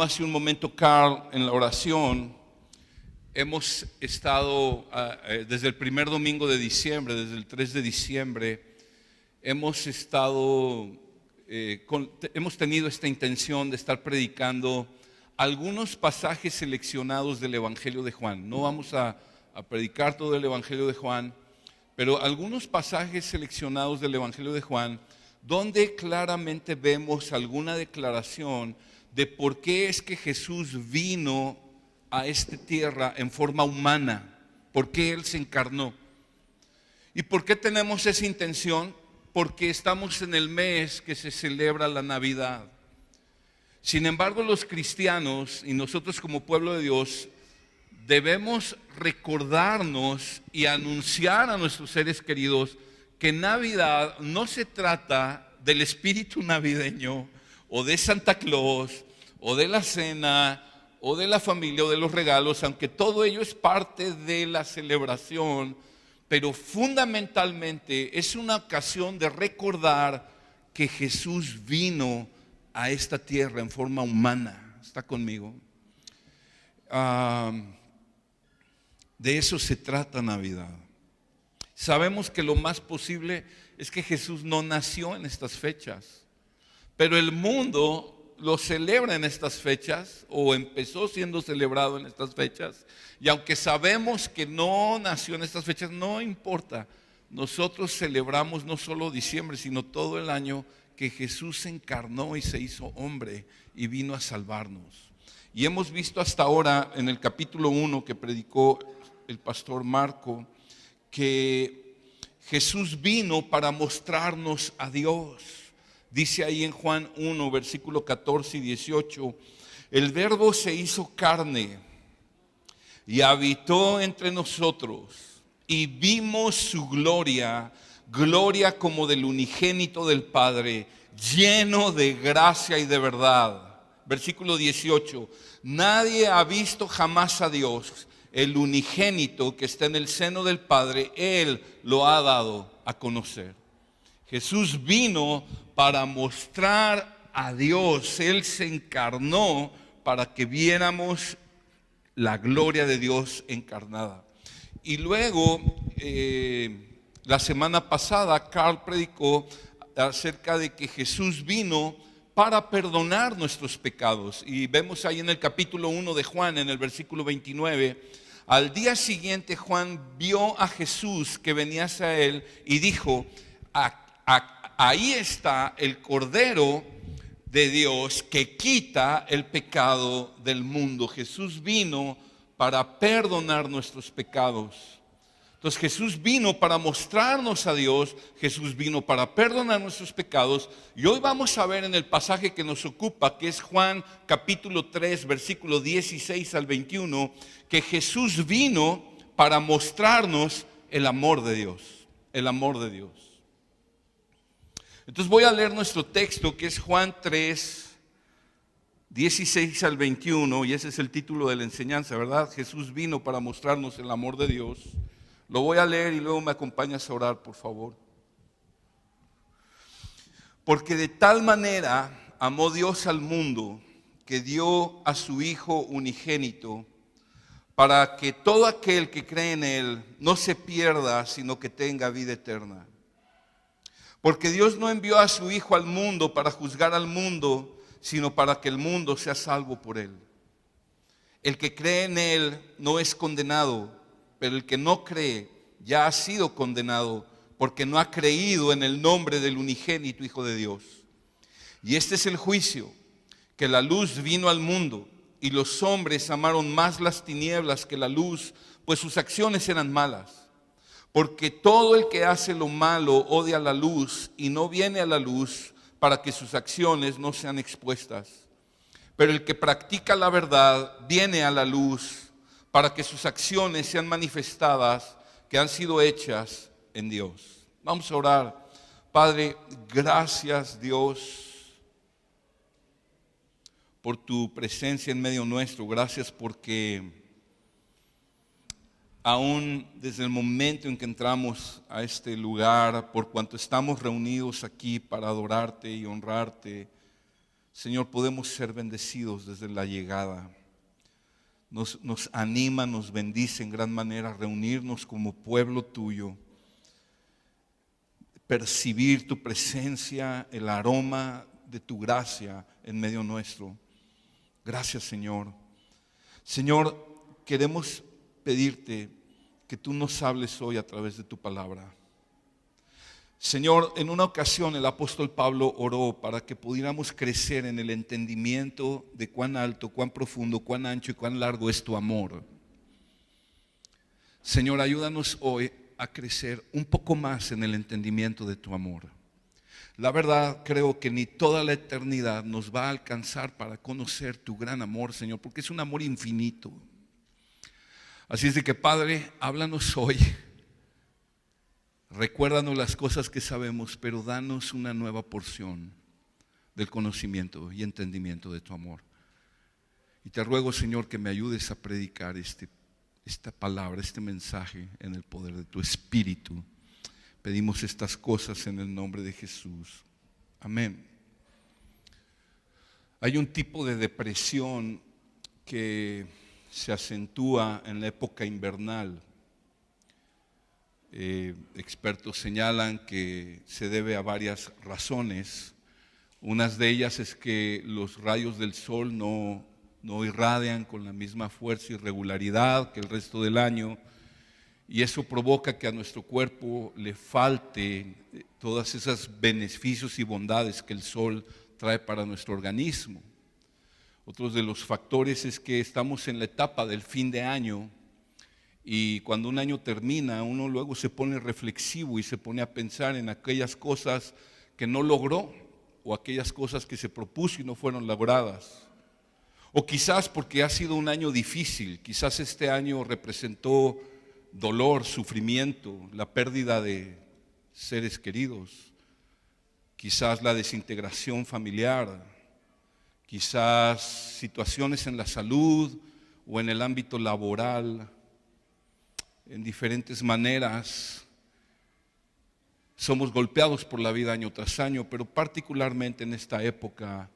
Hace un momento Carl en la oración. Hemos estado desde el primer domingo de diciembre, desde el 3 de diciembre, hemos tenido esta intención de estar predicando algunos pasajes seleccionados del Evangelio de Juan. No vamos a predicar todo el Evangelio de Juan, pero algunos pasajes seleccionados del Evangelio de Juan donde claramente vemos alguna declaración de por qué es que Jesús vino a esta tierra en forma humana, por qué Él se encarnó. ¿Y por qué tenemos esa intención? Porque estamos en el mes que se celebra la Navidad. Sin embargo, los cristianos y nosotros como pueblo de Dios debemos recordarnos y anunciar a nuestros seres queridos que Navidad no se trata del espíritu navideño o de Santa Claus o de la cena o de la familia o de los regalos, aunque todo ello es parte de la celebración, pero fundamentalmente es una ocasión de recordar que Jesús vino a esta tierra en forma humana. ¿Está conmigo? De eso se trata Navidad. Sabemos que lo más posible es que Jesús no nació en estas fechas, pero el mundo lo celebra en estas fechas, o empezó siendo celebrado en estas fechas, y aunque sabemos que no nació en estas fechas, no importa. Nosotros celebramos no solo diciembre, sino todo el año, que Jesús se encarnó y se hizo hombre y vino a salvarnos. Y hemos visto hasta ahora en el capítulo 1 que predicó el pastor Marco, que Jesús vino para mostrarnos a Dios. Dice ahí en Juan 1, versículo 14 y 18, el Verbo se hizo carne y habitó entre nosotros, y vimos su gloria, gloria como del unigénito del Padre, lleno de gracia y de verdad. Versículo 18, nadie ha visto jamás a Dios, el unigénito que está en el seno del Padre, Él lo ha dado a conocer. Jesús vino para mostrar a Dios. Él se encarnó para que viéramos la gloria de Dios encarnada. Y luego, la semana pasada, Carl predicó acerca de que Jesús vino para perdonar nuestros pecados. Y vemos ahí en el capítulo 1 de Juan, en el versículo 29, al día siguiente Juan vio a Jesús que venía hacia él y dijo, ahí está el Cordero de Dios que quita el pecado del mundo. Jesús vino para perdonar nuestros pecados. Entonces Jesús vino para mostrarnos a Dios, Jesús vino para perdonar nuestros pecados. Y hoy vamos a ver en el pasaje que nos ocupa, que es Juan capítulo 3, versículo 16 al 21, que Jesús vino para mostrarnos el amor de Dios, el amor de Dios. Entonces voy a leer nuestro texto, que es Juan 3, 16 al 21, y ese es el título de la enseñanza, ¿verdad? Jesús vino para mostrarnos el amor de Dios. Lo voy a leer y luego me acompañas a orar, por favor. Porque de tal manera amó Dios al mundo, que dio a su Hijo unigénito, para que todo aquel que cree en Él no se pierda, sino que tenga vida eterna. Porque Dios no envió a su Hijo al mundo para juzgar al mundo, sino para que el mundo sea salvo por Él. El que cree en Él no es condenado, pero el que no cree ya ha sido condenado, porque no ha creído en el nombre del unigénito Hijo de Dios. Y este es el juicio, que la luz vino al mundo, y los hombres amaron más las tinieblas que la luz, pues sus acciones eran malas. Porque todo el que hace lo malo odia la luz y no viene a la luz para que sus acciones no sean expuestas. Pero el que practica la verdad viene a la luz para que sus acciones sean manifestadas, que han sido hechas en Dios. Vamos a orar. Padre, gracias Dios por tu presencia en medio nuestro. Gracias porque aún desde el momento en que entramos a este lugar, por cuanto estamos reunidos aquí para adorarte y honrarte, Señor, podemos ser bendecidos desde la llegada. Nos anima, nos bendice en gran manera reunirnos como pueblo tuyo, percibir tu presencia, el aroma de tu gracia en medio nuestro. Gracias, Señor. Señor, queremos pedirte que tú nos hables hoy a través de tu palabra. Señor, en una ocasión el apóstol Pablo oró para que pudiéramos crecer en el entendimiento de cuán alto, cuán profundo, cuán ancho y cuán largo es tu amor. Señor, ayúdanos hoy a crecer un poco más en el entendimiento de tu amor. La verdad, creo que ni toda la eternidad nos va a alcanzar para conocer tu gran amor, Señor, porque es un amor infinito. Así es de que, Padre, háblanos hoy. Recuérdanos las cosas que sabemos, pero danos una nueva porción del conocimiento y entendimiento de tu amor. Y te ruego, Señor, que me ayudes a predicar esta palabra, este mensaje en el poder de tu Espíritu. Pedimos estas cosas en el nombre de Jesús. Amén. Hay un tipo de depresión que se acentúa en la época invernal. Expertos señalan que se debe a varias razones. Unas de ellas es que los rayos del sol no irradian con la misma fuerza y regularidad que el resto del año, y eso provoca que a nuestro cuerpo le falte todos esos beneficios y bondades que el sol trae para nuestro organismo. Otro de los factores es que estamos en la etapa del fin de año, y cuando un año termina, uno luego se pone reflexivo y se pone a pensar en aquellas cosas que no logró, o aquellas cosas que se propuso y no fueron logradas. O quizás porque ha sido un año difícil, quizás este año representó dolor, sufrimiento, la pérdida de seres queridos, quizás la desintegración familiar, quizás situaciones en la salud o en el ámbito laboral. En diferentes maneras somos golpeados por la vida año tras año, pero particularmente en esta época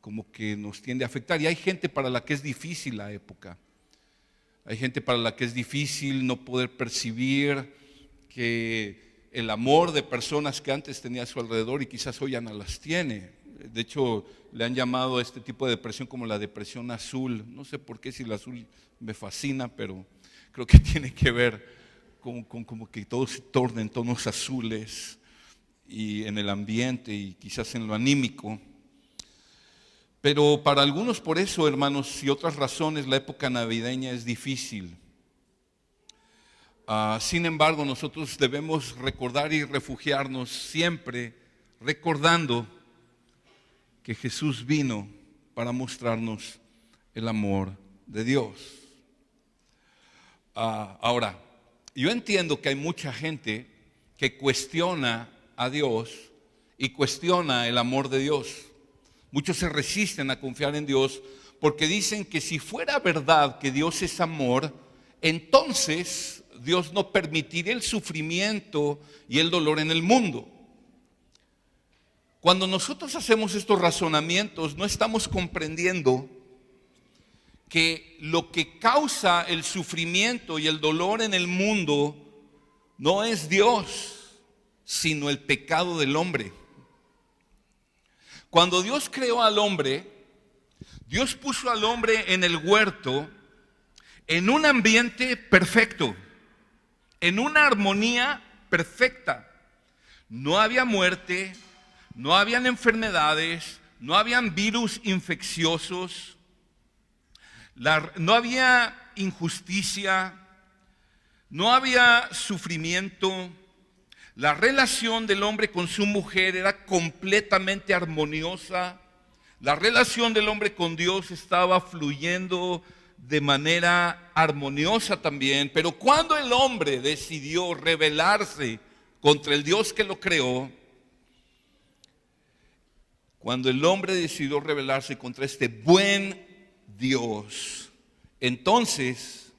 como que nos tiende a afectar. Y hay gente para la que es difícil la época. Hay gente para la que es difícil no poder percibir que el amor de personas que antes tenía a su alrededor y quizás hoy ya no las tiene. De hecho, le han llamado a este tipo de depresión como la depresión azul. No sé por qué, si el azul me fascina, pero creo que tiene que ver con como que todo se torna en tonos azules y en el ambiente y quizás en lo anímico. Pero para algunos, por eso, hermanos, y otras razones, la época navideña es difícil. Sin embargo, nosotros debemos recordar y refugiarnos siempre recordando que Jesús vino para mostrarnos el amor de Dios. Ahora, yo entiendo que hay mucha gente que cuestiona a Dios y cuestiona el amor de Dios. Muchos se resisten a confiar en Dios porque dicen que si fuera verdad que Dios es amor, entonces Dios no permitiría el sufrimiento y el dolor en el mundo. Cuando nosotros hacemos estos razonamientos, no estamos comprendiendo que lo que causa el sufrimiento y el dolor en el mundo no es Dios, sino el pecado del hombre. Cuando Dios creó al hombre, Dios puso al hombre en el huerto, en un ambiente perfecto, en una armonía perfecta. No había muerte, no habían enfermedades, no habían virus infecciosos, no había injusticia, no había sufrimiento. La relación del hombre con su mujer era completamente armoniosa. La relación del hombre con Dios estaba fluyendo de manera armoniosa también. Pero cuando el hombre decidió rebelarse contra el Dios que lo creó, cuando el hombre decidió rebelarse contra este buen Dios, entonces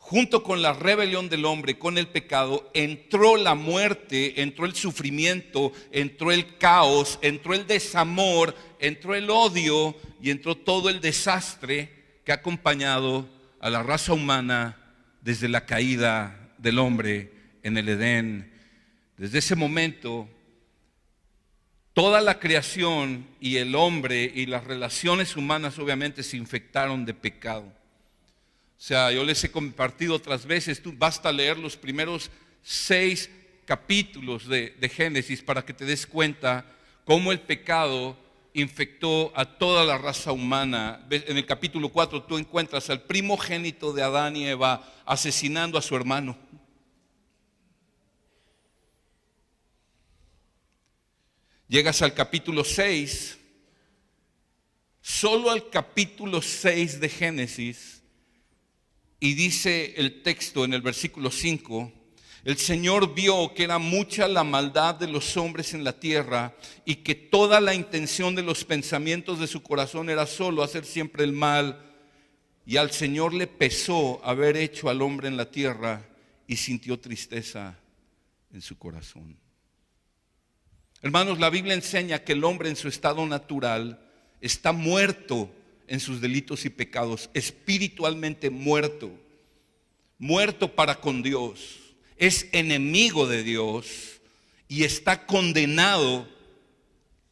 junto con la rebelión del hombre, con el pecado, entró la muerte, entró el sufrimiento, entró el caos, entró el desamor, entró el odio y entró todo el desastre que ha acompañado a la raza humana desde la caída del hombre en el Edén. Desde ese momento, toda la creación y el hombre y las relaciones humanas obviamente se infectaron de pecado. O sea, yo les he compartido otras veces, basta leer los primeros 6 capítulos de Génesis para que te des cuenta cómo el pecado infectó a toda la raza humana. En el capítulo 4 tú encuentras al primogénito de Adán y Eva asesinando a su hermano. Llegas al capítulo 6, solo al capítulo 6 de Génesis, y dice el texto en el versículo 5, el Señor vio que era mucha la maldad de los hombres en la tierra y que toda la intención de los pensamientos de su corazón era solo hacer siempre el mal. Y al Señor le pesó haber hecho al hombre en la tierra y sintió tristeza en su corazón. Hermanos, la Biblia enseña que el hombre en su estado natural está muerto en sus delitos y pecados, espiritualmente muerto, muerto para con Dios, es enemigo de Dios y está condenado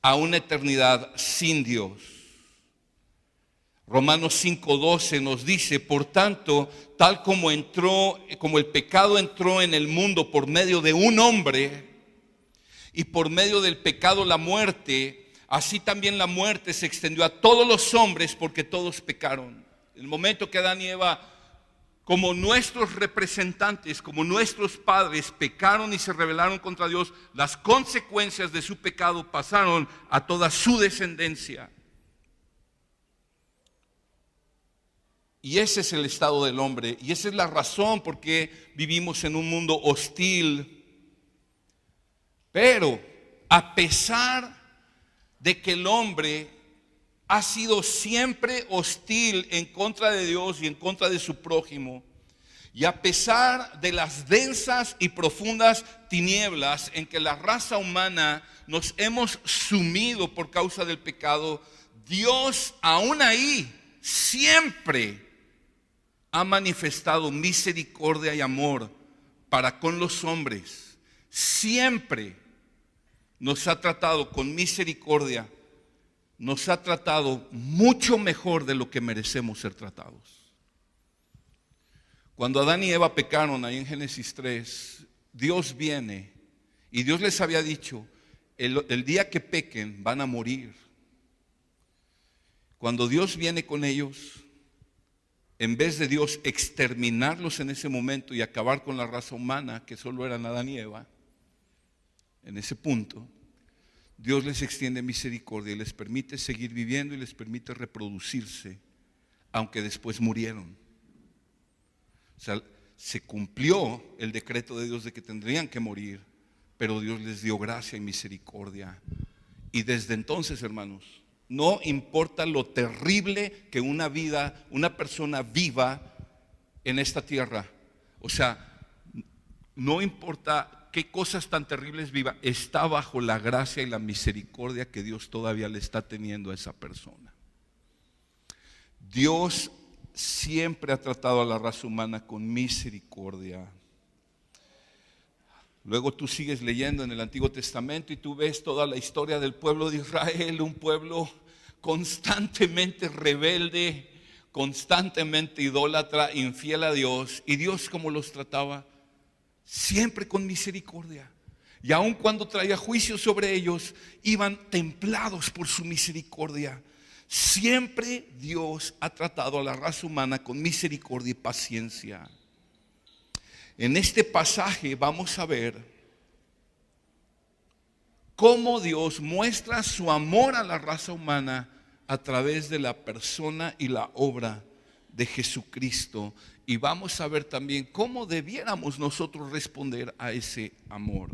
a una eternidad sin Dios. Romanos 5:12 nos dice, por tanto, tal como el pecado entró en el mundo por medio de un hombre, y por medio del pecado la muerte, así también la muerte se extendió a todos los hombres porque todos pecaron. En el momento que Adán y Eva, como nuestros representantes, como nuestros padres, pecaron y se rebelaron contra Dios, las consecuencias de su pecado pasaron a toda su descendencia. Y ese es el estado del hombre, y esa es la razón por qué vivimos en un mundo hostil. Pero a pesar de que el hombre ha sido siempre hostil en contra de Dios y en contra de su prójimo, y a pesar de las densas y profundas tinieblas en que la raza humana nos hemos sumido por causa del pecado, Dios aún ahí siempre ha manifestado misericordia y amor para con los hombres. Siempre nos ha tratado con misericordia, nos ha tratado mucho mejor de lo que merecemos ser tratados. Cuando Adán y Eva pecaron ahí en Génesis 3, Dios viene y Dios les había dicho, el día que pequen van a morir. Cuando Dios viene con ellos, en vez de Dios exterminarlos en ese momento y acabar con la raza humana, que solo eran Adán y Eva, en ese punto, Dios les extiende misericordia y les permite seguir viviendo y les permite reproducirse, aunque después murieron. O sea, se cumplió el decreto de Dios de que tendrían que morir, pero Dios les dio gracia y misericordia. Y desde entonces, hermanos, no importa lo terrible que una persona viva en esta tierra, o sea, no importa qué cosas tan terribles viva, está bajo la gracia y la misericordia que Dios todavía le está teniendo a esa persona. Dios siempre ha tratado a la raza humana con misericordia. Luego tú sigues leyendo en el Antiguo Testamento y tú ves toda la historia del pueblo de Israel, un pueblo constantemente rebelde, constantemente idólatra, infiel a Dios. ¿Y Dios cómo los trataba? Siempre con misericordia. Y aun cuando traía juicio sobre ellos, iban templados por su misericordia. Siempre Dios ha tratado a la raza humana con misericordia y paciencia. En este pasaje vamos a ver cómo Dios muestra su amor a la raza humana a través de la persona y la obra de Jesucristo. Y vamos a ver también cómo debiéramos nosotros responder a ese amor.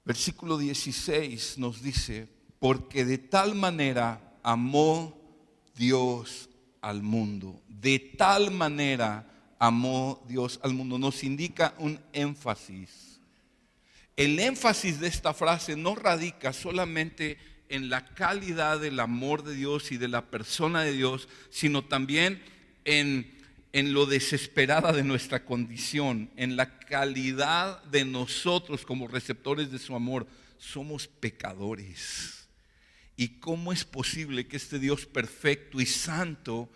Versículo 16 nos dice, porque de tal manera amó Dios al mundo. De tal manera amó Dios al mundo. Nos indica un énfasis. El énfasis de esta frase no radica solamente en la calidad del amor de Dios y de la persona de Dios, sino también en lo desesperada de nuestra condición, en la calidad de nosotros como receptores de su amor. Somos pecadores. ¿Y cómo es posible que este Dios perfecto y santo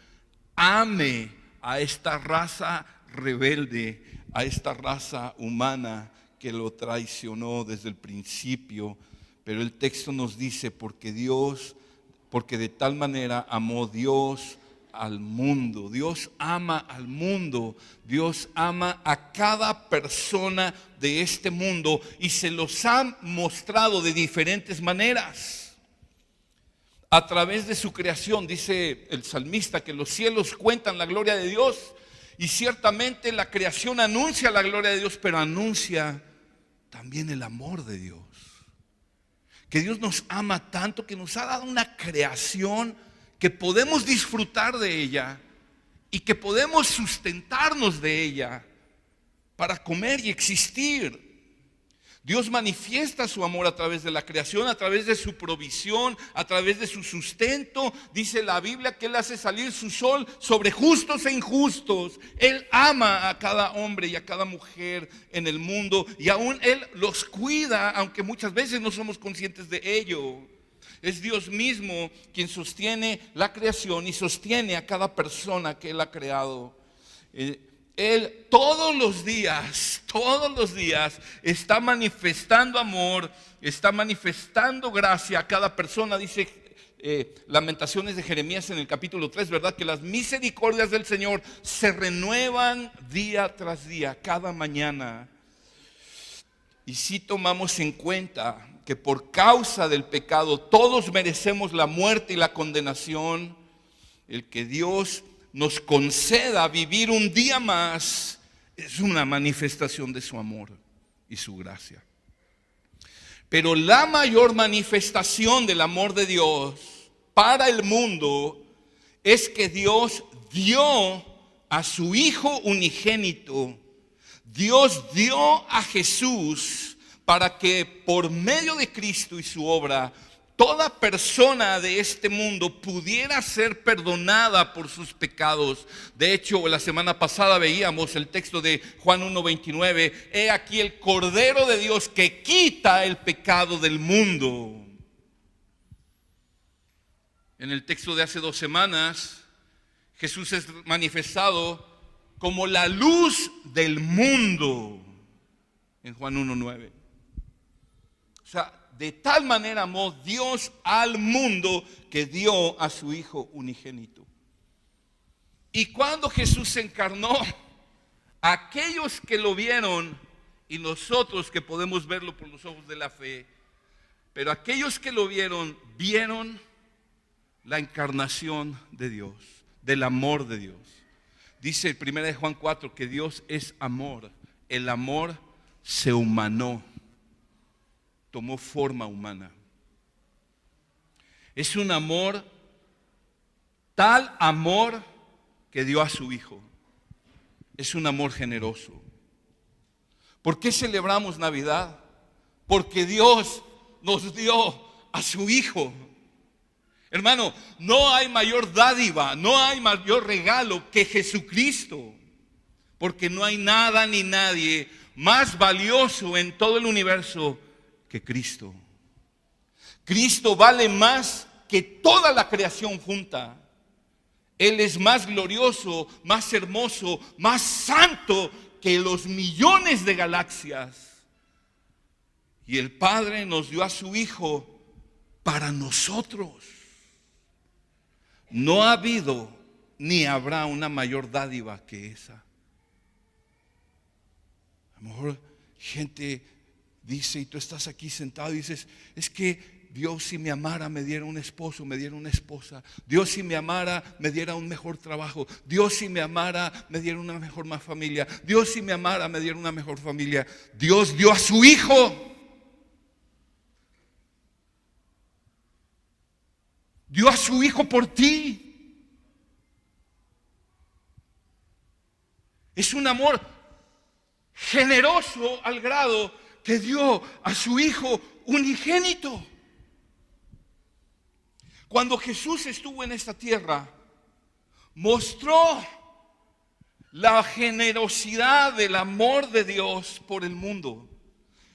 ame a esta raza rebelde, a esta raza humana que lo traicionó desde el principio? Pero el texto nos dice, porque de tal manera amó Dios al mundo. Dios ama al mundo. Dios ama a cada persona de este mundo y se los ha mostrado de diferentes maneras. A través de su creación, dice el salmista, que los cielos cuentan la gloria de Dios, y ciertamente la creación anuncia la gloria de Dios, pero anuncia también el amor de Dios. Que Dios nos ama tanto que nos ha dado una creación que podemos disfrutar de ella y que podemos sustentarnos de ella para comer y existir. Dios manifiesta su amor a través de la creación, a través de su provisión, a través de su sustento. Dice la Biblia que Él hace salir su sol sobre justos e injustos. Él ama a cada hombre y a cada mujer en el mundo, y aún Él los cuida, aunque muchas veces no somos conscientes de ello. Es Dios mismo quien sostiene la creación y sostiene a cada persona que Él ha creado. Él todos los días está manifestando amor, está manifestando gracia a cada persona. Dice Lamentaciones de Jeremías en el capítulo 3, ¿verdad? Que las misericordias del Señor se renuevan día tras día, cada mañana. Y si tomamos en cuenta que por causa del pecado todos merecemos la muerte y la condenación, el que Dios nos conceda vivir un día más es una manifestación de su amor y su gracia. Pero la mayor manifestación del amor de Dios para el mundo es que Dios dio a su Hijo unigénito. Dios dio a Jesús para que por medio de Cristo y su obra, toda persona de este mundo pudiera ser perdonada por sus pecados. De hecho, la semana pasada veíamos el texto de Juan 1:29. He aquí el Cordero de Dios que quita el pecado del mundo. En el texto de hace 2 semanas, Jesús es manifestado como la luz del mundo en Juan 1:9. O sea, de tal manera amó Dios al mundo que dio a su Hijo unigénito. Y cuando Jesús se encarnó, aquellos que lo vieron, y nosotros que podemos verlo por los ojos de la fe, pero aquellos que lo vieron la encarnación de Dios, del amor de Dios. Dice 1 Juan 4 que Dios es amor. El amor se humanó, tomó forma humana. Es un amor, tal amor que dio a su Hijo. Es un amor generoso. ¿Por qué celebramos Navidad? Porque Dios nos dio a su Hijo. Hermano, no hay mayor dádiva, no hay mayor regalo que Jesucristo. Porque no hay nada ni nadie más valioso en todo el universo que Cristo. Cristo vale más que toda la creación junta. Él es más glorioso, más hermoso, más santo que los millones de galaxias. Y el Padre nos dio a su Hijo para nosotros. No ha habido ni habrá una mayor dádiva que esa. A lo mejor gente dice, y tú estás aquí sentado y dices, es que Dios si me amara me diera un esposo, me diera una esposa. Dios si me amara me diera un mejor trabajo. Dios si me amara me diera una mejor más familia. Dios si me amara me diera una mejor familia. Dios dio a su Hijo. Dio a su Hijo por ti. Es un amor generoso al grado que dio a su Hijo unigénito. Cuando Jesús estuvo en esta tierra, mostró la generosidad del amor de Dios por el mundo.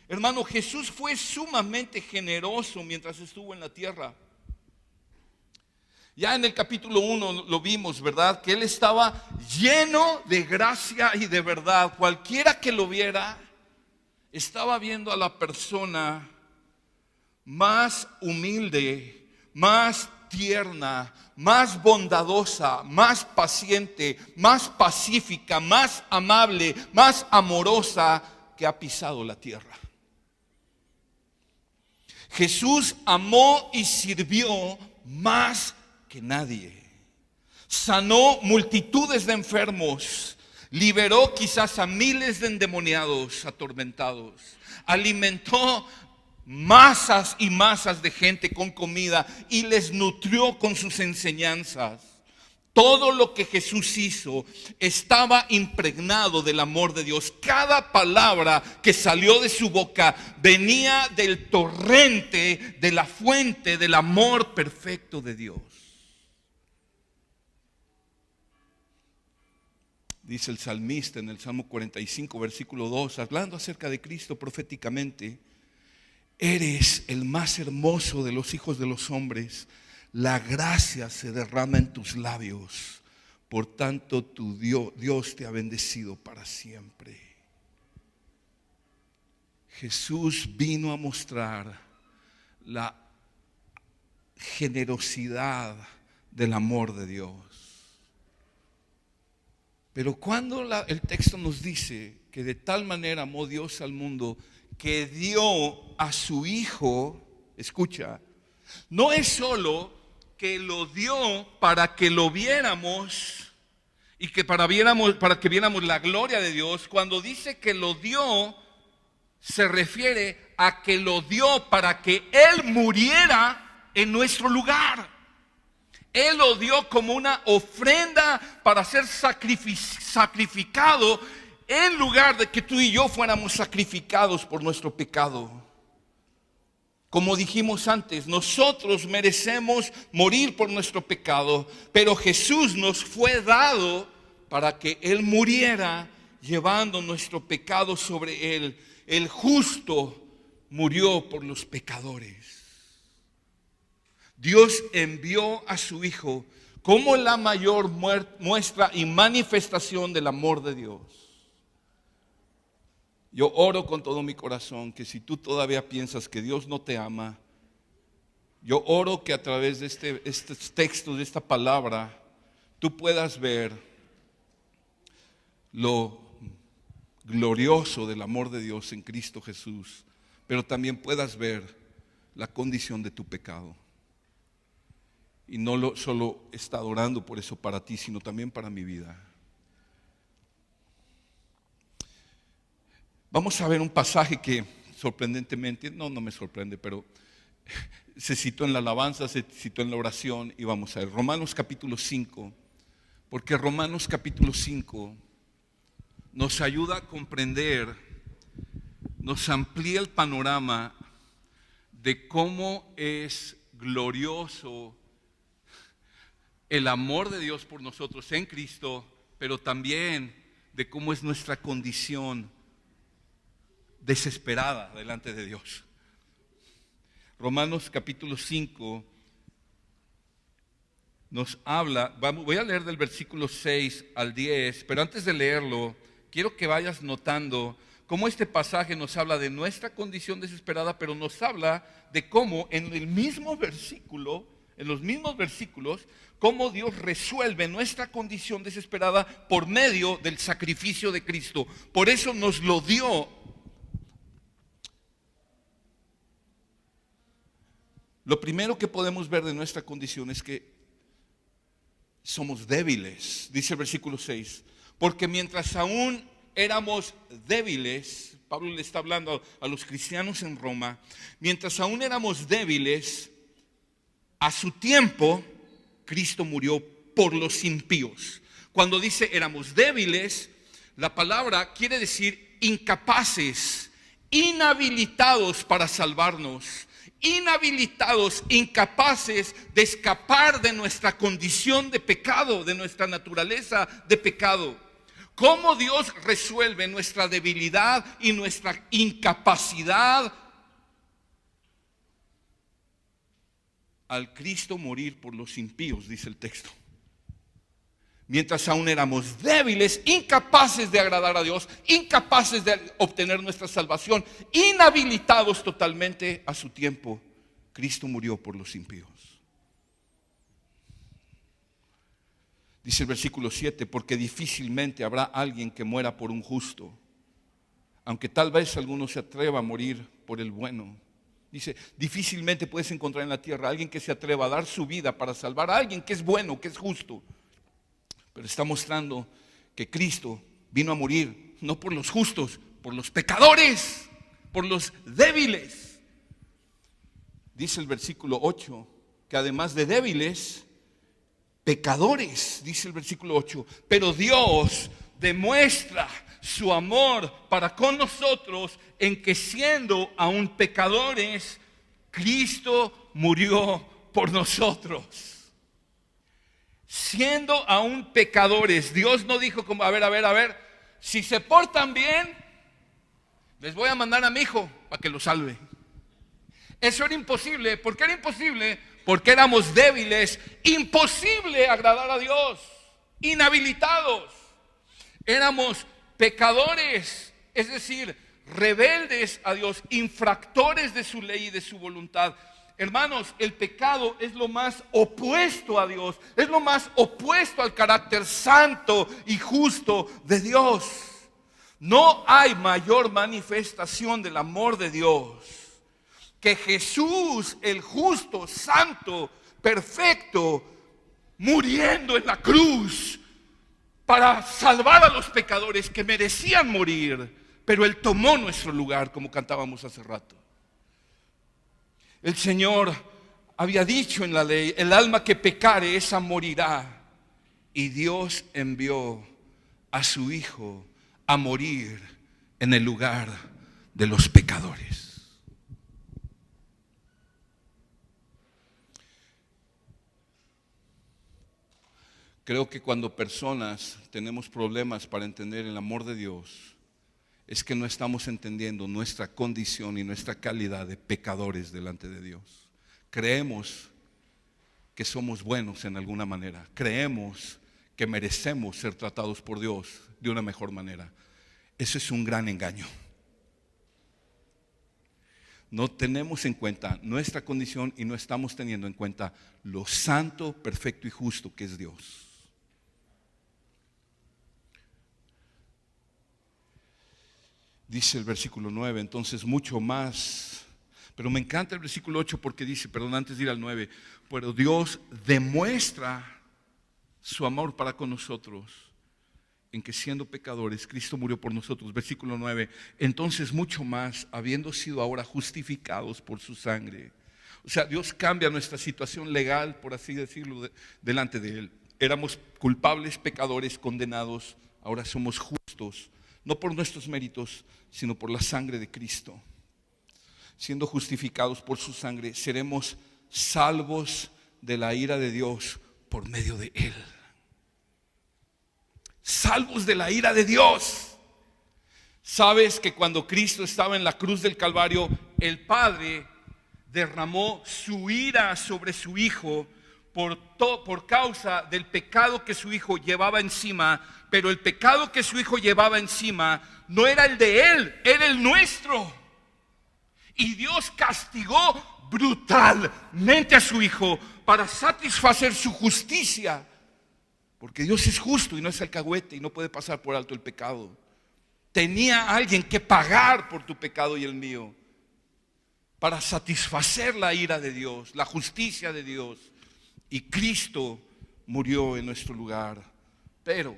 Hermano, Jesús fue sumamente generoso mientras estuvo en la tierra. Ya en el capítulo 1 lo vimos, ¿verdad? Que Él estaba lleno de gracia y de verdad. Cualquiera que lo viera, estaba viendo a la persona más humilde, más tierna, más bondadosa, más paciente, más pacífica, más amable, más amorosa que ha pisado la tierra. Jesús amó y sirvió más que nadie. Sanó multitudes de enfermos, liberó quizás a miles de endemoniados atormentados, alimentó masas y masas de gente con comida y les nutrió con sus enseñanzas. Todo lo que Jesús hizo estaba impregnado del amor de Dios. Cada palabra que salió de su boca venía del torrente, de la fuente del amor perfecto de Dios. Dice el salmista en el Salmo 45, versículo 2, hablando acerca de Cristo proféticamente: eres el más hermoso de los hijos de los hombres, la gracia se derrama en tus labios, por tanto tu Dios te ha bendecido para siempre. Jesús vino a mostrar la generosidad del amor de Dios. Pero cuando el texto nos dice que de tal manera amó Dios al mundo que dio a su Hijo, escucha, no es solo que lo dio para que lo viéramos y que para que viéramos la gloria de Dios. Cuando dice que lo dio, se refiere a que lo dio para que Él muriera en nuestro lugar. Él lo dio como una ofrenda para ser sacrificado en lugar de que tú y yo fuéramos sacrificados por nuestro pecado. Como dijimos antes, nosotros merecemos morir por nuestro pecado, pero Jesús nos fue dado para que Él muriera llevando nuestro pecado sobre Él. El justo murió por los pecadores. Dios envió a su Hijo como la mayor muestra y manifestación del amor de Dios. Yo oro con todo mi corazón que si tú todavía piensas que Dios no te ama, yo oro que a través de estos textos, de esta palabra, tú puedas ver lo glorioso del amor de Dios en Cristo Jesús, pero también puedas ver la condición de tu pecado. Y no solo está orando por eso para ti, sino también para mi vida. Vamos a ver un pasaje que sorprendentemente, no me sorprende, pero se citó en la alabanza, se citó en la oración, y vamos a ver Romanos capítulo 5, porque Romanos capítulo 5 nos ayuda a comprender, nos amplía el panorama de cómo es glorioso el amor de Dios por nosotros en Cristo, pero también de cómo es nuestra condición desesperada delante de Dios. Romanos capítulo 5 nos habla, voy a leer del versículo 6 al 10, pero antes de leerlo, quiero que vayas notando cómo este pasaje nos habla de nuestra condición desesperada, pero nos habla de cómo en el mismo versículo, en los mismos versículos, cómo Dios resuelve nuestra condición desesperada por medio del sacrificio de Cristo. Por eso nos lo dio. Lo primero que podemos ver de nuestra condición es que somos débiles, dice el versículo 6, porque mientras aún éramos débiles, Pablo le está hablando a los cristianos en Roma, mientras aún éramos débiles, a su tiempo, Cristo murió por los impíos. Cuando dice éramos débiles, La palabra quiere decir incapaces, inhabilitados para salvarnos, inhabilitados, incapaces de escapar de nuestra condición de pecado, de nuestra naturaleza de pecado. ¿Cómo Dios resuelve nuestra debilidad y nuestra incapacidad? Al Cristo morir por los impíos, dice el texto. Mientras aún éramos débiles, incapaces de agradar a Dios, incapaces de obtener nuestra salvación, inhabilitados totalmente a su tiempo, Cristo murió por los impíos. Dice el versículo 7, porque difícilmente habrá alguien que muera por un justo, aunque tal vez alguno se atreva a morir por el bueno. Dice, difícilmente puedes encontrar en la tierra a alguien que se atreva a dar su vida para salvar a alguien que es bueno, que es justo. Pero está mostrando que Cristo vino a morir no por los justos, por los pecadores, por los débiles. Dice el versículo 8 que además de débiles, pecadores, dice el versículo 8. Pero Dios demuestra su amor para con nosotros en que siendo aún pecadores, Cristo murió por nosotros. Siendo aún pecadores, Dios no dijo como, a ver, si se portan bien, les voy a mandar a mi hijo para que lo salve. Eso era imposible. ¿Por qué era imposible? Porque éramos débiles, imposible agradar a Dios, inhabilitados. Éramos pecadores, es decir, rebeldes a Dios, infractores de su ley y de su voluntad. Hermanos, el pecado es lo más opuesto a Dios, es lo más opuesto al carácter santo y justo de Dios. No hay mayor manifestación del amor de Dios que Jesús, el justo, santo, perfecto, muriendo en la cruz para salvar a los pecadores que merecían morir, pero Él tomó nuestro lugar, como cantábamos hace rato. El Señor había dicho en la ley, el alma que pecare, esa morirá. Y Dios envió a su Hijo a morir en el lugar de los pecadores. Creo que cuando personas tenemos problemas para entender el amor de Dios, es que no estamos entendiendo nuestra condición y nuestra calidad de pecadores delante de Dios. Creemos que somos buenos en alguna manera. Creemos que merecemos ser tratados por Dios de una mejor manera. Eso es un gran engaño. No tenemos en cuenta nuestra condición y no estamos teniendo en cuenta lo santo, perfecto y justo que es Dios. Dice el versículo 9, entonces mucho más. Pero me encanta el versículo 8 porque dice, perdón, antes de ir al 9, pero Dios demuestra su amor para con nosotros en que siendo pecadores, Cristo murió por nosotros. Versículo 9, entonces mucho más, habiendo sido ahora justificados por su sangre. O sea, Dios cambia nuestra situación legal, por así decirlo, delante de Él. Éramos culpables, pecadores, condenados, ahora somos justos. No por nuestros méritos, sino por la sangre de Cristo. Siendo justificados por su sangre, seremos salvos de la ira de Dios por medio de Él. Salvos de la ira de Dios. Sabes que cuando Cristo estaba en la cruz del Calvario, el Padre derramó su ira sobre su Hijo por causa del pecado que su Hijo llevaba encima. Pero el pecado que su Hijo llevaba encima no era el de Él, era el nuestro. Y Dios castigó brutalmente a su Hijo para satisfacer su justicia. Porque Dios es justo y no es alcahuete y no puede pasar por alto el pecado. Tenía alguien que pagar por tu pecado y el mío para satisfacer la ira de Dios, la justicia de Dios. Y Cristo murió en nuestro lugar. Pero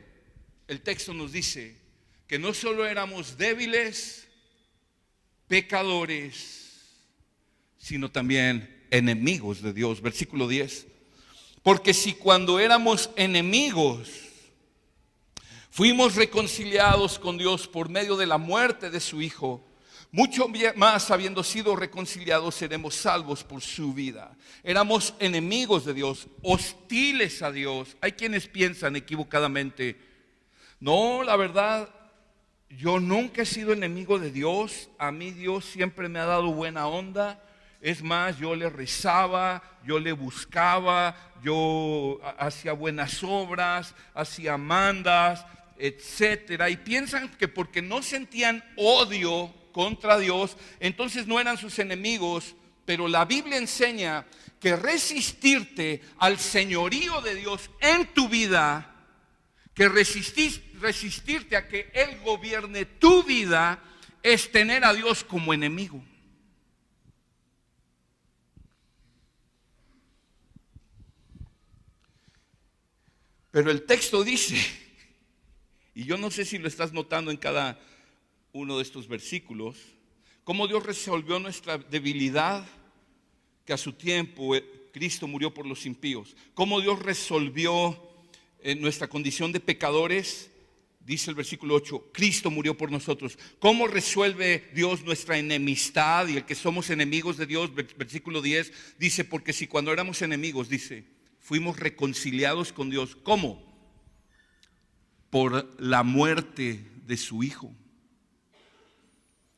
el texto nos dice que no solo éramos débiles, pecadores, sino también enemigos de Dios. Versículo 10. Porque si cuando éramos enemigos Fuimos reconciliados con Dios por medio de la muerte de su Hijo. Mucho más, habiendo sido reconciliados, seremos salvos por su vida. Éramos enemigos de Dios, hostiles a Dios. Hay quienes piensan equivocadamente: no, la verdad, yo nunca he sido enemigo de Dios. A mí Dios siempre me ha dado buena onda. Es más, yo le rezaba, yo le buscaba, yo hacía buenas obras, hacía mandas, etcétera. Y piensan que porque no sentían odio contra Dios, entonces no eran sus enemigos. Pero la Biblia enseña que resistirte al señorío de Dios en tu vida, que resistirte a que Él gobierne tu vida, es tener a Dios como enemigo. Pero el texto dice, y yo no sé si lo estás notando en cada uno de estos versículos, cómo Dios resolvió nuestra debilidad, que a su tiempo Cristo murió por los impíos. Cómo Dios resolvió nuestra condición de pecadores, dice el versículo 8, Cristo murió por nosotros. ¿Cómo resuelve Dios nuestra enemistad y el que somos enemigos de Dios? Versículo 10 dice, porque si cuando éramos enemigos, dice, fuimos reconciliados con Dios. ¿Cómo? Por la muerte de su Hijo.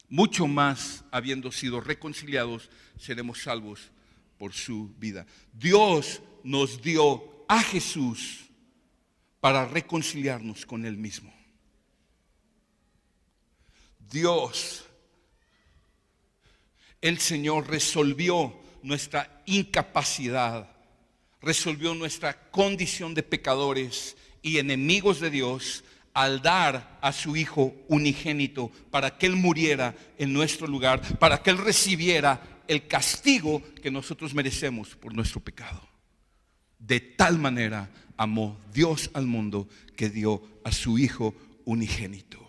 Mucho más, habiendo sido reconciliados, seremos salvos por su vida. Dios nos dio a Jesús para reconciliarnos con Él mismo. Dios, el Señor, resolvió nuestra incapacidad, resolvió nuestra condición de pecadores y enemigos de Dios al dar a su Hijo unigénito para que Él muriera en nuestro lugar, para que Él recibiera el castigo que nosotros merecemos por nuestro pecado. De tal manera amó Dios al mundo que dio a su Hijo unigénito.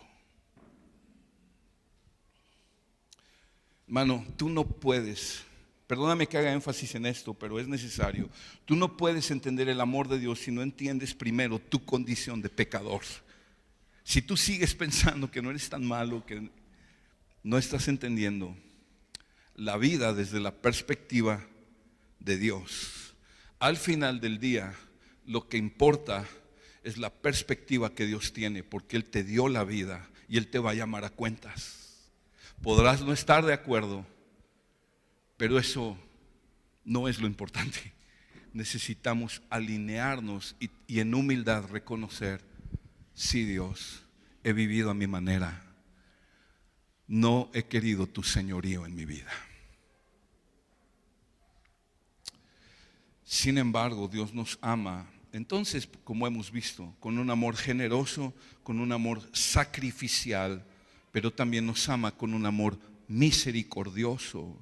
Hermano, tú no puedes, perdóname que haga énfasis en esto, pero es necesario. Tú no puedes entender el amor de Dios si no entiendes primero tu condición de pecador. Si tú sigues pensando que no eres tan malo, que no estás entendiendo la vida desde la perspectiva de Dios. Al final del día, lo que importa es la perspectiva que Dios tiene, porque Él te dio la vida y Él te va a llamar a cuentas. Podrás no estar de acuerdo, pero eso no es lo importante. Necesitamos alinearnos y en humildad reconocer: sí, Dios, he vivido a mi manera. No he querido tu señorío en mi vida. Sin embargo, Dios nos ama. Entonces, como hemos visto, con un amor generoso, con un amor sacrificial, pero también nos ama con un amor misericordioso.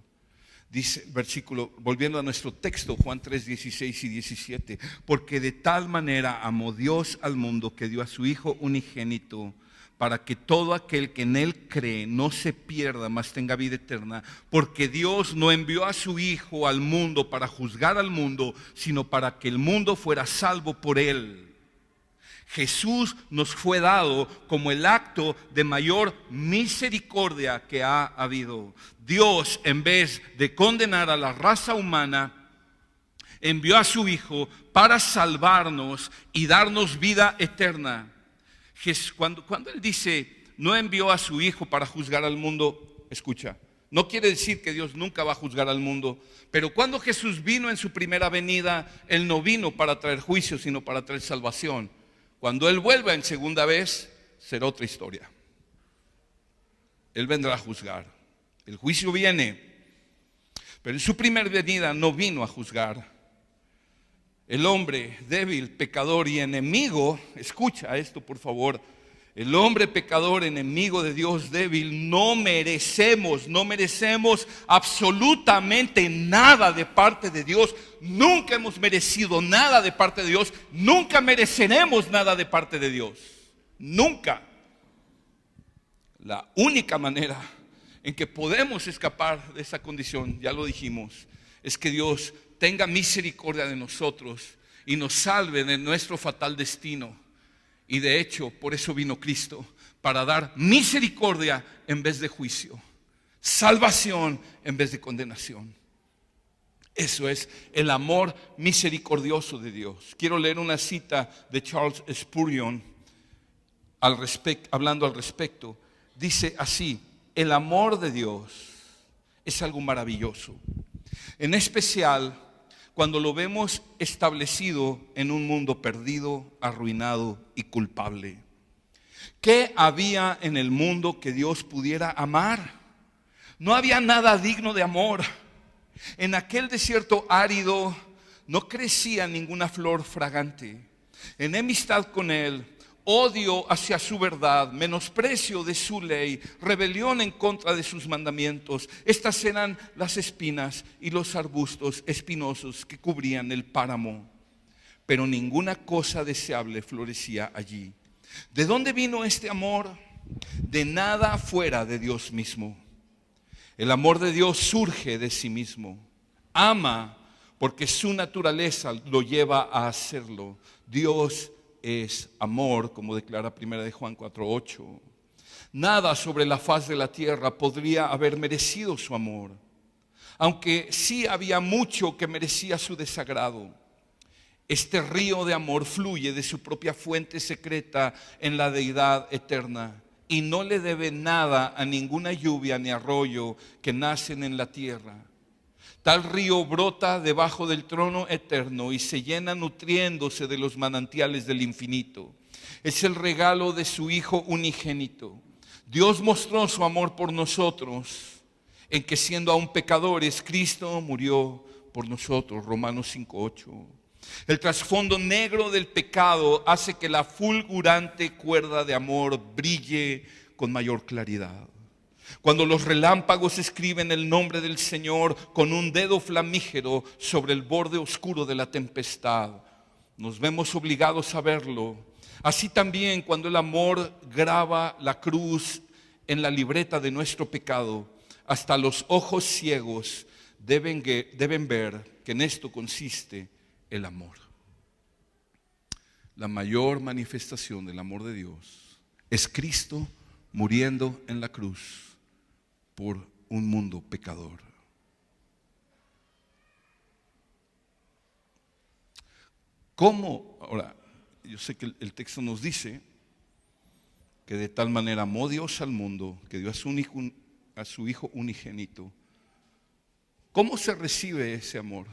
Dice versículo, volviendo a nuestro texto, Juan 3, 16 y 17, porque de tal manera amó Dios al mundo que dio a su Hijo unigénito, para que todo aquel que en Él cree no se pierda, mas tenga vida eterna. Porque Dios no envió a su Hijo al mundo para juzgar al mundo, sino para que el mundo fuera salvo por Él. Jesús nos fue dado como el acto de mayor misericordia que ha habido. Dios, en vez de condenar a la raza humana, envió a su Hijo para salvarnos y darnos vida eterna. Cuando Él dice, no envió a su Hijo para juzgar al mundo, escucha, no quiere decir que Dios nunca va a juzgar al mundo. Pero cuando Jesús vino en su primera venida, Él no vino para traer juicio, sino para traer salvación. Cuando Él vuelva en segunda vez, será otra historia. Él vendrá a juzgar. El juicio viene. Pero en su primera venida no vino a juzgar. El hombre débil, pecador y enemigo, escucha esto por favor. El hombre pecador, enemigo de Dios, débil, no merecemos absolutamente nada de parte de Dios. Nunca hemos merecido nada de parte de Dios. Nunca mereceremos nada de parte de Dios. Nunca. La única manera en que podemos escapar de esa condición, ya lo dijimos, es que Dios tenga misericordia de nosotros y nos salve de nuestro fatal destino. Y de hecho, por eso vino Cristo, para dar misericordia en vez de juicio, salvación en vez de condenación. Eso es el amor misericordioso de Dios. Quiero leer una cita de Charles Spurgeon hablando al respecto. Dice así: el amor de Dios es algo maravilloso, en especial cuando lo vemos establecido en un mundo perdido, arruinado y culpable. ¿Qué había en el mundo que Dios pudiera amar? No había nada digno de amor. En aquel desierto árido no crecía ninguna flor fragante. Enemistad con Él, odio hacia su verdad, menosprecio de su ley, rebelión en contra de sus mandamientos. Estas eran las espinas y los arbustos espinosos que cubrían el páramo. Pero ninguna cosa deseable florecía allí. ¿De dónde vino este amor? De nada fuera de Dios mismo. El amor de Dios surge de sí mismo. Ama porque su naturaleza lo lleva a hacerlo. Dios es amor, como declara 1 de Juan 4:8. Nada sobre la faz de la tierra podría haber merecido su amor, aunque sí había mucho que merecía su desagrado. Este río de amor fluye de su propia fuente secreta en la deidad eterna y no le debe nada a ninguna lluvia ni arroyo que nacen en la tierra. Tal río brota debajo del trono eterno y se llena nutriéndose de los manantiales del infinito. Es el regalo de su Hijo unigénito. Dios mostró su amor por nosotros en que, siendo aún pecadores, Cristo murió por nosotros. Romanos 5:8. El trasfondo negro del pecado hace que la fulgurante cuerda de amor brille con mayor claridad. Cuando los relámpagos escriben el nombre del Señor con un dedo flamígero sobre el borde oscuro de la tempestad, nos vemos obligados a verlo. Así también, cuando el amor graba la cruz en la libreta de nuestro pecado, hasta los ojos ciegos deben ver que en esto consiste el amor. La mayor manifestación del amor de Dios es Cristo muriendo en la cruz por un mundo pecador. ¿Cómo? Ahora, yo sé que el texto nos dice que de tal manera amó Dios al mundo que dio a su Hijo unigénito. ¿Cómo se recibe ese amor?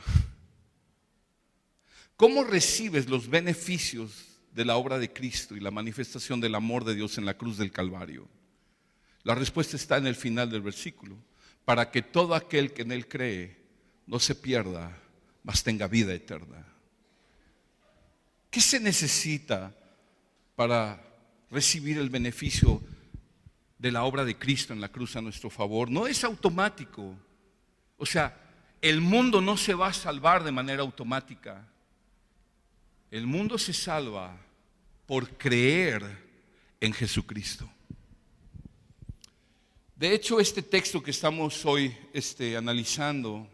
¿Cómo recibes los beneficios de la obra de Cristo y la manifestación del amor de Dios en la cruz del Calvario? La respuesta está en el final del versículo: para que todo aquel que en Él cree no se pierda, mas tenga vida eterna. ¿Qué se necesita para recibir el beneficio de la obra de Cristo en la cruz a nuestro favor? No es automático. O sea, el mundo no se va a salvar de manera automática. El mundo se salva por creer en Jesucristo. De hecho, este texto que estamos hoy analizando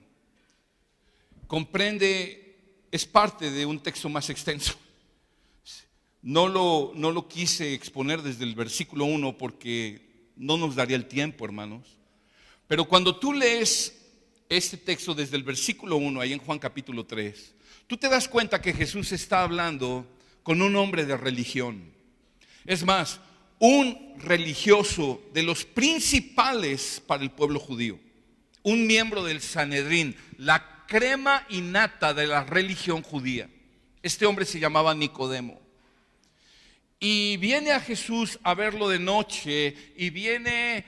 es parte de un texto más extenso. No lo quise exponer desde el versículo 1 porque no nos daría el tiempo, hermanos. Pero cuando tú lees este texto desde el versículo 1, ahí en Juan capítulo 3, tú te das cuenta que Jesús está hablando con un hombre de religión. Es más, un religioso de los principales para el pueblo judío, un miembro del Sanedrín, la crema innata de la religión judía. Este hombre se llamaba Nicodemo. Y viene a Jesús a verlo de noche y viene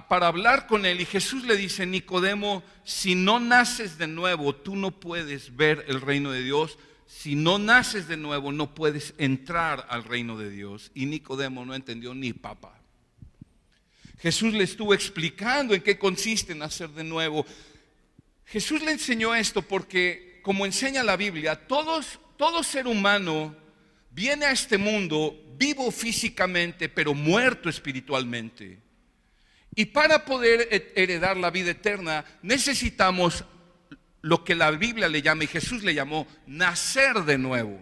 para hablar con él. Y Jesús le dice: Nicodemo, si no naces de nuevo, tú no puedes ver el reino de Dios. Si no naces de nuevo, no puedes entrar al reino de Dios. Y Nicodemo no entendió ni papa. Jesús le estuvo explicando en qué consiste nacer de nuevo. Jesús le enseñó esto porque, como enseña la Biblia, todo ser humano viene a este mundo vivo físicamente, pero muerto espiritualmente. Y para poder heredar la vida eterna, necesitamos lo que la Biblia le llama, y Jesús le llamó, nacer de nuevo.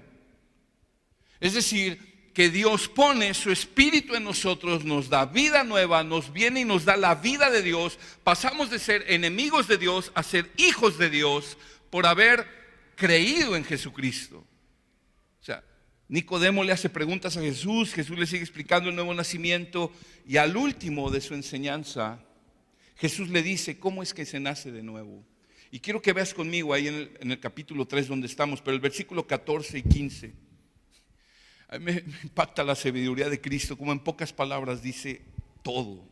Es decir, que Dios pone su espíritu en nosotros, nos da vida nueva, nos viene y nos da la vida de Dios. Pasamos de ser enemigos de Dios a ser hijos de Dios por haber creído en Jesucristo. O sea, Nicodemo le hace preguntas a Jesús, Jesús le sigue explicando el nuevo nacimiento, y al último de su enseñanza, Jesús le dice cómo es que se nace de nuevo. Y quiero que veas conmigo ahí en el capítulo 3 donde estamos, pero el versículo 14 y 15. A mí me impacta la sabiduría de Cristo, como en pocas palabras dice todo.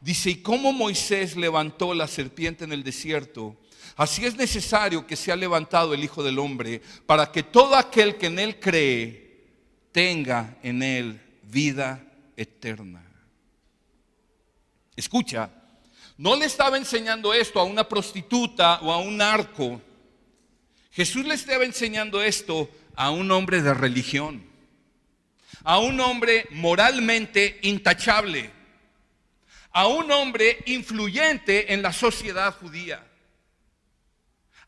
Dice, y como Moisés levantó la serpiente en el desierto, así es necesario que sea levantado el Hijo del Hombre, para que todo aquel que en él cree tenga en él vida eterna. Escucha, no le estaba enseñando esto a una prostituta o a un narco. Jesús le estaba enseñando esto a un hombre de religión, a un hombre moralmente intachable, a un hombre influyente en la sociedad judía,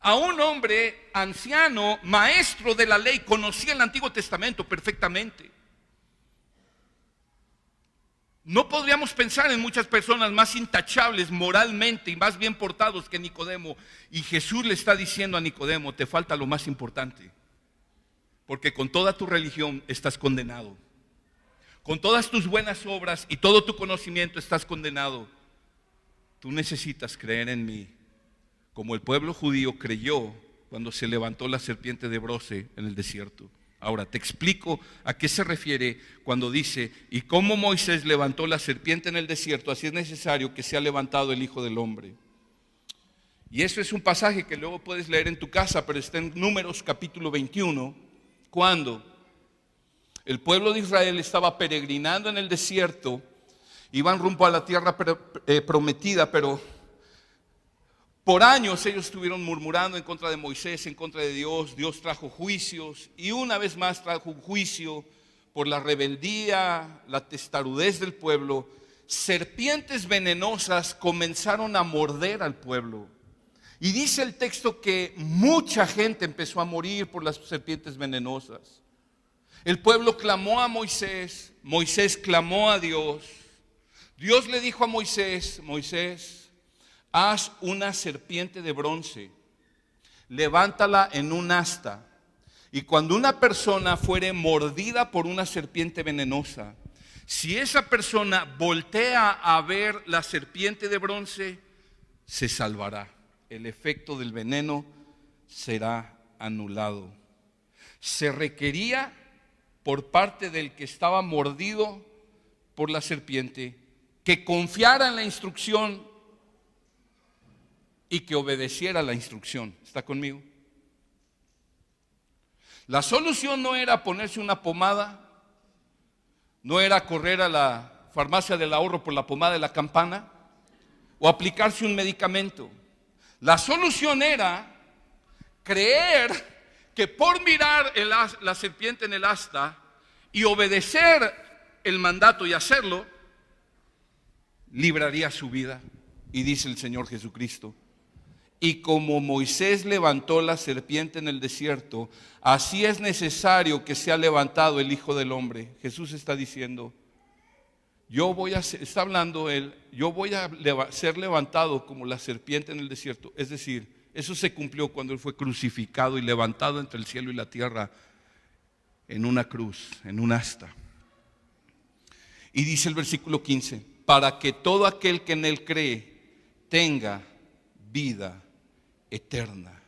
a un hombre anciano, maestro de la ley, conocía el Antiguo Testamento perfectamente. No podríamos pensar en muchas personas más intachables moralmente y más bien portados que Nicodemo. Y Jesús le está diciendo a Nicodemo, te falta lo más importante, porque con toda tu religión estás condenado. Con todas tus buenas obras y todo tu conocimiento estás condenado. Tú necesitas creer en mí, como el pueblo judío creyó cuando se levantó la serpiente de bronce en el desierto. Ahora te explico a qué se refiere cuando dice, y como Moisés levantó la serpiente en el desierto, así es necesario que sea levantado el Hijo del Hombre. Y eso es un pasaje que luego puedes leer en tu casa, pero está en Números capítulo 21, cuando el pueblo de Israel estaba peregrinando en el desierto, iban rumbo a la tierra prometida, pero por años ellos estuvieron murmurando en contra de Moisés, en contra de Dios. Dios trajo juicios y una vez más trajo un juicio por la rebeldía, la testarudez del pueblo. Serpientes venenosas comenzaron a morder al pueblo. Y dice el texto que mucha gente empezó a morir por las serpientes venenosas. El pueblo clamó a Moisés, Moisés clamó a Dios. Dios le dijo a Moisés, Moisés, haz una serpiente de bronce, levántala en un asta, y cuando una persona fuere mordida por una serpiente venenosa, si esa persona voltea a ver la serpiente de bronce, se salvará. El efecto del veneno será anulado. Se requería por parte del que estaba mordido por la serpiente que confiara en la instrucción y que obedeciera la instrucción. ¿Está conmigo? La solución no era ponerse una pomada, no era correr a la farmacia del ahorro por la pomada de la campana o aplicarse un medicamento. La solución era creer que por mirar la serpiente en el asta y obedecer el mandato y hacerlo, libraría su vida. Y dice el Señor Jesucristo, y como Moisés levantó la serpiente en el desierto, así es necesario que sea levantado el Hijo del Hombre. Jesús está diciendo, está hablando él, yo voy a ser levantado como la serpiente en el desierto. Es decir, eso se cumplió cuando él fue crucificado y levantado entre el cielo y la tierra en una cruz, en un asta. Y dice el versículo 15, para que todo aquel que en él cree tenga vida eterna.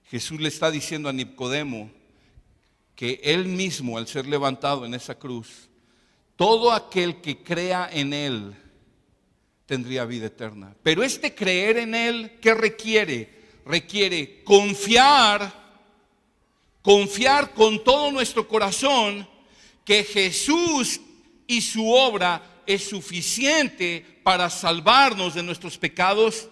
Jesús le está diciendo a Nicodemo que él mismo, al ser levantado en esa cruz, todo aquel que crea en él tendría vida eterna. Pero este creer en él, ¿qué requiere? Requiere confiar con todo nuestro corazón que Jesús y su obra es suficiente para salvarnos de nuestros pecados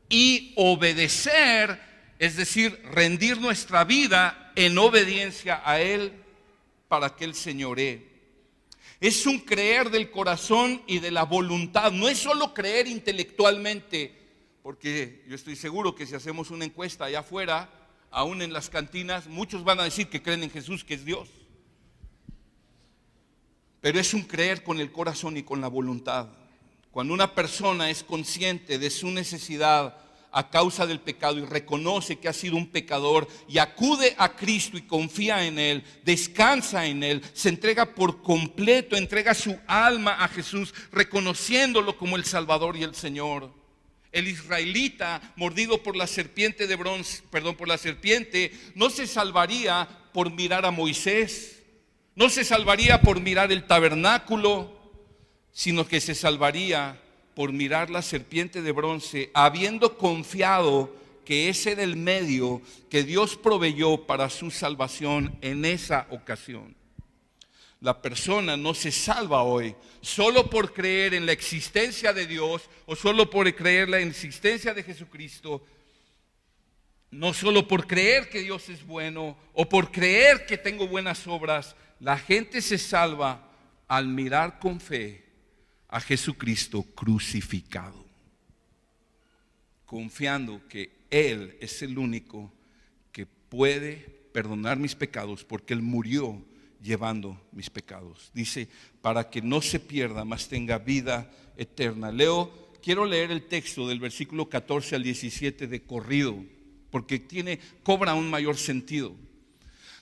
y obedecer, es decir, rendir nuestra vida en obediencia a Él para que Él señoree. Es un creer del corazón y de la voluntad, no es solo creer intelectualmente, porque yo estoy seguro que si hacemos una encuesta allá afuera, aún en las cantinas, muchos van a decir que creen en Jesús, que es Dios. pero es un creer con el corazón y con la voluntad. Cuando una persona es consciente de su necesidad a causa del pecado y reconoce que ha sido un pecador y acude a Cristo y confía en Él, descansa en Él, se entrega por completo, entrega su alma a Jesús, reconociéndolo como el Salvador y el Señor. El israelita mordido por la serpiente por la serpiente, no se salvaría por mirar a Moisés, no se salvaría por mirar el tabernáculo, sino que se salvaría por mirar la serpiente de bronce, habiendo confiado que ese era el medio que Dios proveyó para su salvación en esa ocasión. La persona no se salva hoy solo por creer en la existencia de Dios o solo por creer en la existencia de Jesucristo, no solo por creer que Dios es bueno o por creer que tengo buenas obras. La gente se salva al mirar con fe a Jesucristo crucificado, confiando que Él es el único que puede perdonar mis pecados, porque Él murió llevando mis pecados. Dice, para que no se pierda, mas tenga vida eterna. Quiero leer el texto del versículo 14 al 17 de corrido, porque cobra un mayor sentido.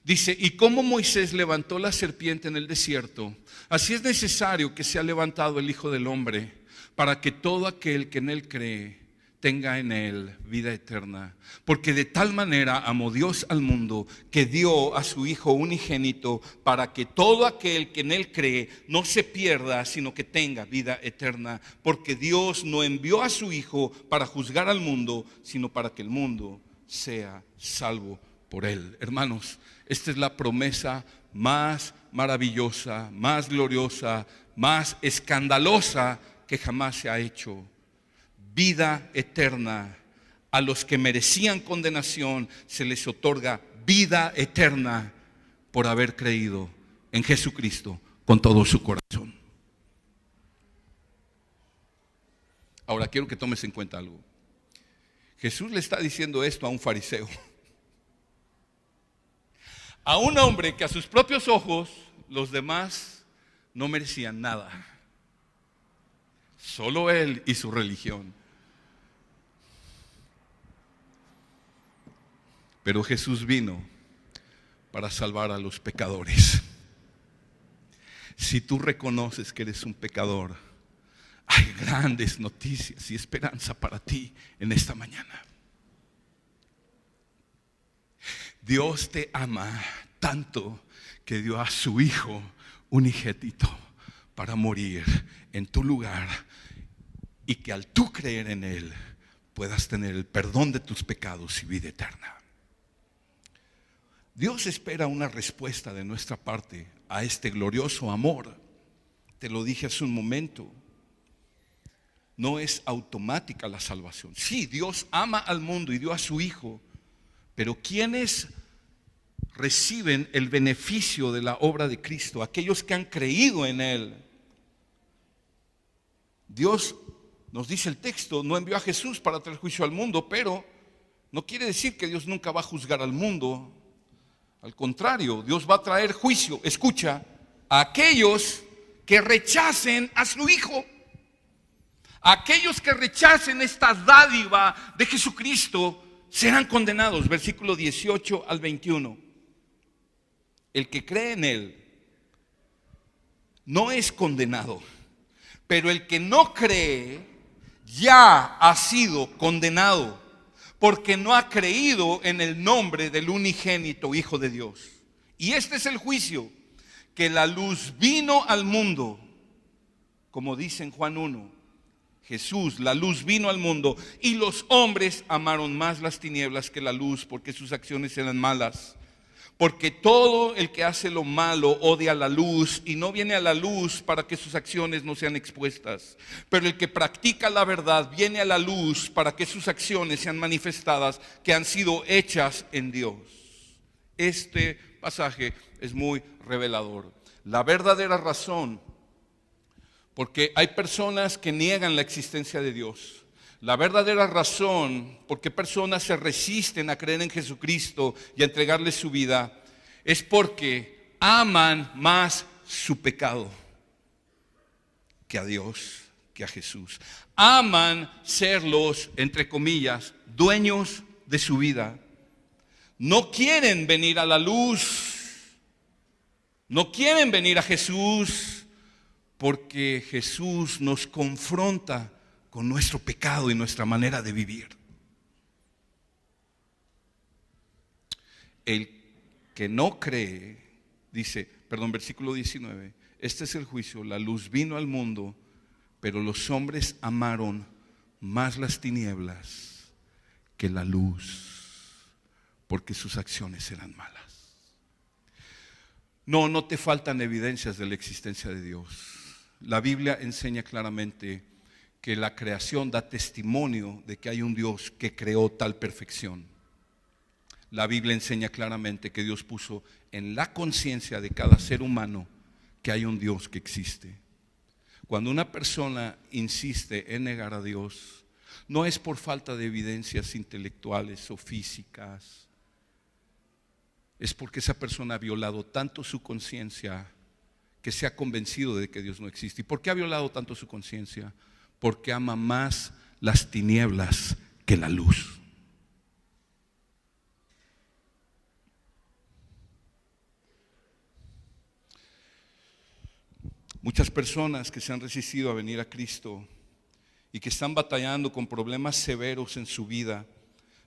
Dice, y como Moisés levantó la serpiente en el desierto, así es necesario que sea levantado el Hijo del Hombre, para que todo aquel que en Él cree tenga en Él vida eterna. Porque de tal manera amó Dios al mundo, que dio a su Hijo unigénito, para que todo aquel que en Él cree no se pierda, sino que tenga vida eterna. Porque Dios no envió a su Hijo para juzgar al mundo, sino para que el mundo sea salvo por Él. Hermanos, esta es la promesa más maravillosa, más gloriosa, más escandalosa que jamás se ha hecho. Vida eterna. A los que merecían condenación se les otorga vida eterna por haber creído en Jesucristo con todo su corazón. Ahora quiero que tomes en cuenta algo. Jesús le está diciendo esto a un fariseo, a un hombre que a sus propios ojos los demás no merecían nada, solo él y su religión. Pero Jesús vino para salvar a los pecadores. Si tú reconoces que eres un pecador, hay grandes noticias y esperanza para ti en esta mañana. Dios te ama tanto que dio a su Hijo unigénito para morir en tu lugar, y que al tú creer en Él puedas tener el perdón de tus pecados y vida eterna. Dios espera una respuesta de nuestra parte a este glorioso amor. Te lo dije hace un momento. No es automática la salvación. Sí, Dios ama al mundo y dio a su Hijo, pero ¿quiénes reciben el beneficio de la obra de Cristo? Aquellos que han creído en Él. Dios, nos dice el texto, no envió a Jesús para traer juicio al mundo, pero no quiere decir que Dios nunca va a juzgar al mundo. Al contrario, Dios va a traer juicio, escucha, a aquellos que rechacen a su Hijo. Aquellos que rechacen esta dádiva de Jesucristo serán condenados. Versículo 18 al 21. El que cree en Él no es condenado, pero el que no cree ya ha sido condenado, porque no ha creído en el nombre del unigénito Hijo de Dios. Y este es el juicio, que la luz vino al mundo, como dice en Juan 1. Jesús, la luz, vino al mundo, y los hombres amaron más las tinieblas que la luz, porque sus acciones eran malas. Porque todo el que hace lo malo odia la luz y no viene a la luz para que sus acciones no sean expuestas. Pero el que practica la verdad viene a la luz para que sus acciones sean manifestadas, que han sido hechas en Dios. Este pasaje es muy revelador. La verdadera razón, porque hay personas que niegan la existencia de Dios. La verdadera razón por qué personas se resisten a creer en Jesucristo y a entregarle su vida es porque aman más su pecado. que a Dios, que a Jesús. Aman ser los, entre comillas, dueños de su vida. No quieren venir a la luz. No quieren venir a Jesús porque Jesús nos confronta con nuestro pecado y nuestra manera de vivir. El que no cree, dice, versículo 19, este es el juicio, la luz vino al mundo, pero los hombres amaron más las tinieblas que la luz, porque sus acciones eran malas. No te faltan evidencias de la existencia de Dios. La Biblia enseña claramente que la creación da testimonio de que hay un Dios que creó tal perfección. La Biblia enseña claramente que Dios puso en la conciencia de cada ser humano que hay un Dios que existe. Cuando una persona insiste en negar a Dios, no es por falta de evidencias intelectuales o físicas, es porque esa persona ha violado tanto su conciencia que se ha convencido de que Dios no existe. ¿Y por qué ha violado tanto su conciencia? Porque ama más las tinieblas que la luz. Muchas personas que se han resistido a venir a Cristo y que están batallando con problemas severos en su vida,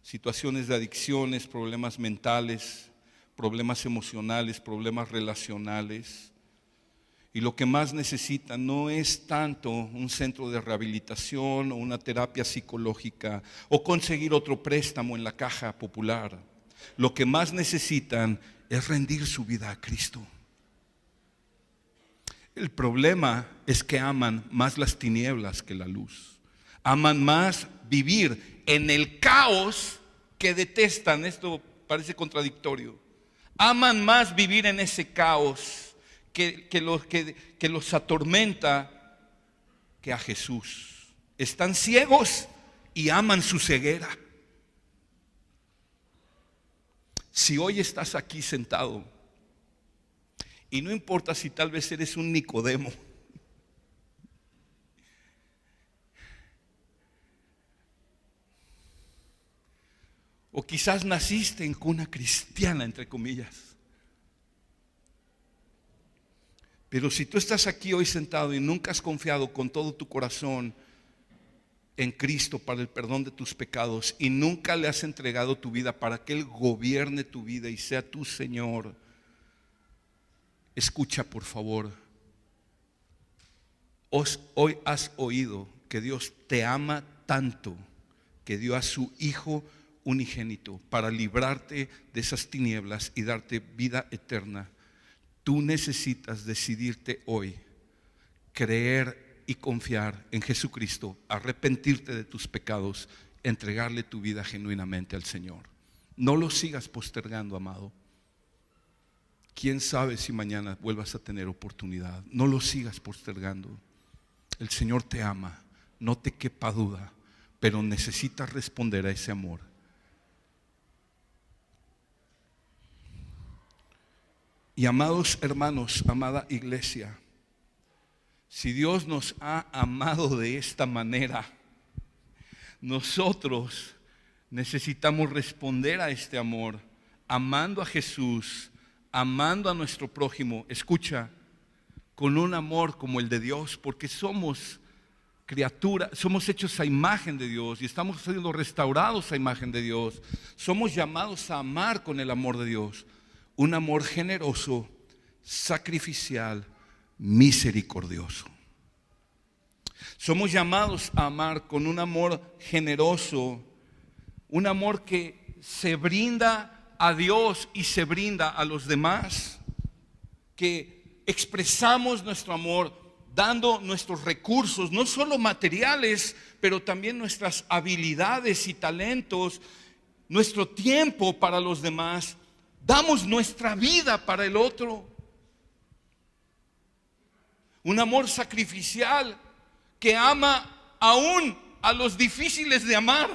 situaciones de adicciones, problemas mentales, problemas emocionales, problemas relacionales. Y lo que más necesitan no es tanto un centro de rehabilitación o una terapia psicológica o conseguir otro préstamo en la caja popular. Lo que más necesitan es rendir su vida a Cristo. El problema es que aman más las tinieblas que la luz. Aman más vivir en el caos que detestan. Esto parece contradictorio. Aman más vivir en ese caos que los atormenta que a Jesús. Están ciegos y aman su ceguera. Si hoy estás aquí sentado, y no importa si tal vez eres un Nicodemo, o quizás naciste en cuna cristiana, entre comillas. Pero si tú estás aquí hoy sentado y nunca has confiado con todo tu corazón en Cristo para el perdón de tus pecados y nunca le has entregado tu vida para que Él gobierne tu vida y sea tu Señor, escucha por favor. Hoy has oído que Dios te ama tanto que dio a su Hijo unigénito para librarte de esas tinieblas y darte vida eterna. Tú necesitas decidirte hoy, creer y confiar en Jesucristo, arrepentirte de tus pecados, entregarle tu vida genuinamente al Señor. No lo sigas postergando, amado. Quién sabe si mañana vuelvas a tener oportunidad. No lo sigas postergando. El Señor te ama, no te quepa duda, pero necesitas responder a ese amor. Y amados hermanos, amada iglesia, si Dios nos ha amado de esta manera, nosotros necesitamos responder a este amor, amando a Jesús, amando a nuestro prójimo. Escucha, con un amor como el de Dios, porque somos criaturas, somos hechos a imagen de Dios y estamos siendo restaurados a imagen de Dios. Somos llamados a amar con el amor de Dios, un amor generoso, sacrificial, misericordioso. Somos llamados a amar con un amor generoso, un amor que se brinda a Dios y se brinda a los demás, que expresamos nuestro amor dando nuestros recursos, no solo materiales, pero también nuestras habilidades y talentos, nuestro tiempo para los demás. Damos nuestra vida para el otro. Un amor sacrificial que ama aún a los difíciles de amar.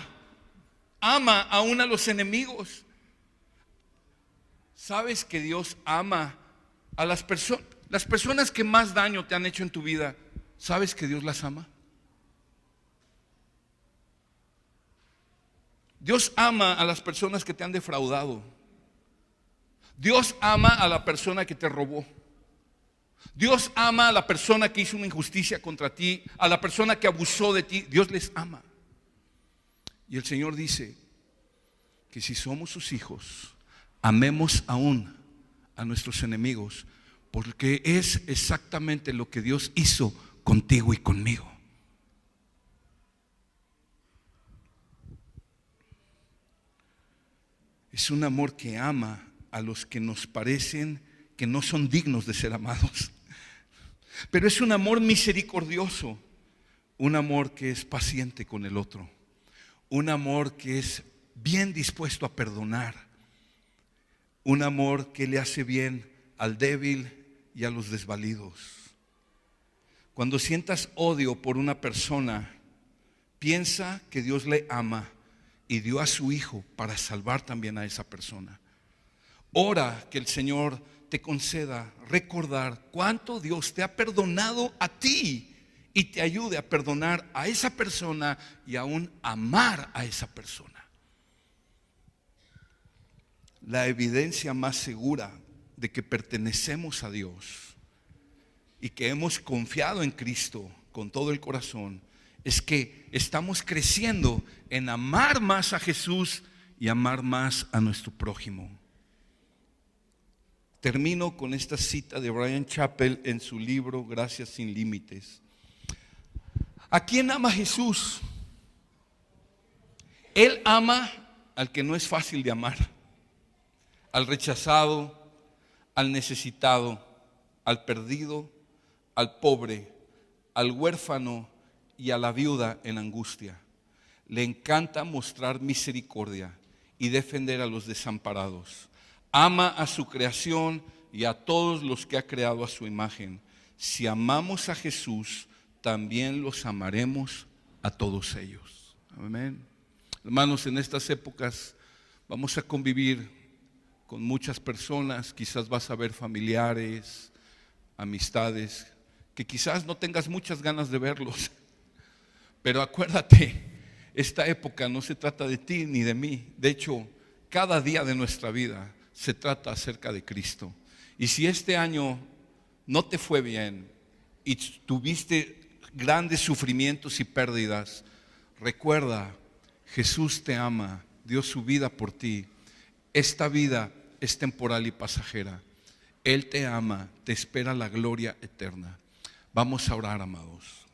Ama aún a los enemigos. ¿Sabes que Dios ama a las personas que más daño te han hecho en tu vida? ¿Sabes que Dios las ama? Dios ama a las personas que te han defraudado. Dios ama a la persona que te robó. Dios ama a la persona que hizo una injusticia contra ti, a la persona que abusó de ti. Dios les ama. Y el Señor dice que si somos sus hijos, amemos aún a nuestros enemigos, porque es exactamente lo que Dios hizo contigo y conmigo. Es un amor que ama a los que nos parecen que no son dignos de ser amados. Pero es un amor misericordioso, un amor que es paciente con el otro, un amor que es bien dispuesto a perdonar, un amor que le hace bien al débil y a los desvalidos. Cuando sientas odio por una persona, piensa que Dios le ama y dio a su Hijo para salvar también a esa persona. Ora que el Señor te conceda recordar cuánto Dios te ha perdonado a ti y te ayude a perdonar a esa persona y aún amar a esa persona. La evidencia más segura de que pertenecemos a Dios y que hemos confiado en Cristo con todo el corazón es que estamos creciendo en amar más a Jesús y amar más a nuestro prójimo. Termino con esta cita de Bryan Chapell en su libro Gracia sin Límites. ¿A quién ama Jesús? Él ama al que no es fácil de amar, al rechazado, al necesitado, al perdido, al pobre, al huérfano y a la viuda en angustia. Le encanta mostrar misericordia y defender a los desamparados. Ama a su creación y a todos los que ha creado a su imagen. Si amamos a Jesús, también los amaremos a todos ellos. Amén. Hermanos, en estas épocas vamos a convivir con muchas personas. Quizás vas a ver familiares, amistades, que quizás no tengas muchas ganas de verlos. Pero acuérdate, esta época no se trata de ti ni de mí. De hecho, cada día de nuestra vida se trata acerca de Cristo. Y si este año no te fue bien y tuviste grandes sufrimientos y pérdidas, recuerda, Jesús te ama, dio su vida por ti. Esta vida es temporal y pasajera. Él te ama, te espera la gloria eterna. Vamos a orar, amados.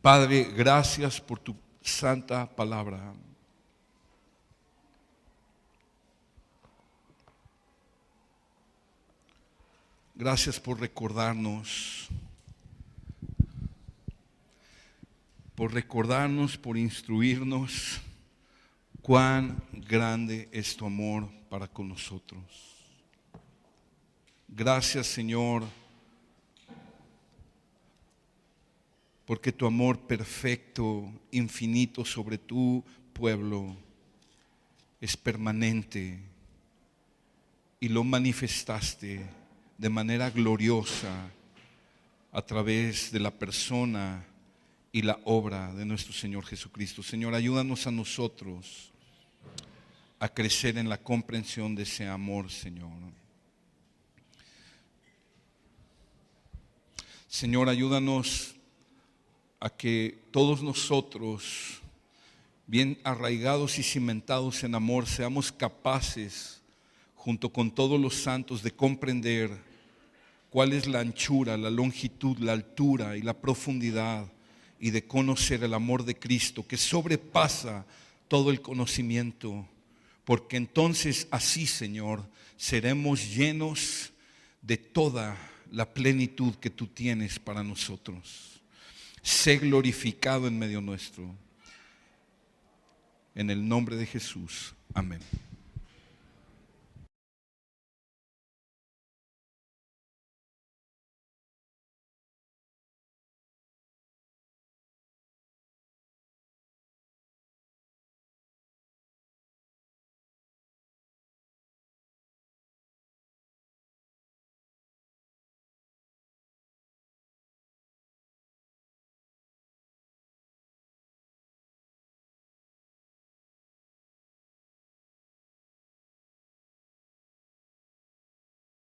Padre, gracias por tu santa palabra. Gracias por recordarnos, por instruirnos cuán grande es tu amor para con nosotros. Gracias, Señor, porque tu amor perfecto, infinito sobre tu pueblo es permanente y lo manifestaste de manera gloriosa a través de la persona y la obra de nuestro Señor Jesucristo. Señor, ayúdanos a nosotros a crecer en la comprensión de ese amor, Señor. Señor, ayúdanos a que todos nosotros, bien arraigados y cimentados en amor, seamos capaces, junto con todos los santos, de comprender cuál es la anchura, la longitud, la altura y la profundidad, y de conocer el amor de Cristo que sobrepasa todo el conocimiento, porque entonces así, Señor, seremos llenos de toda la plenitud que tú tienes para nosotros. Sé glorificado en medio nuestro. En el nombre de Jesús. Amén.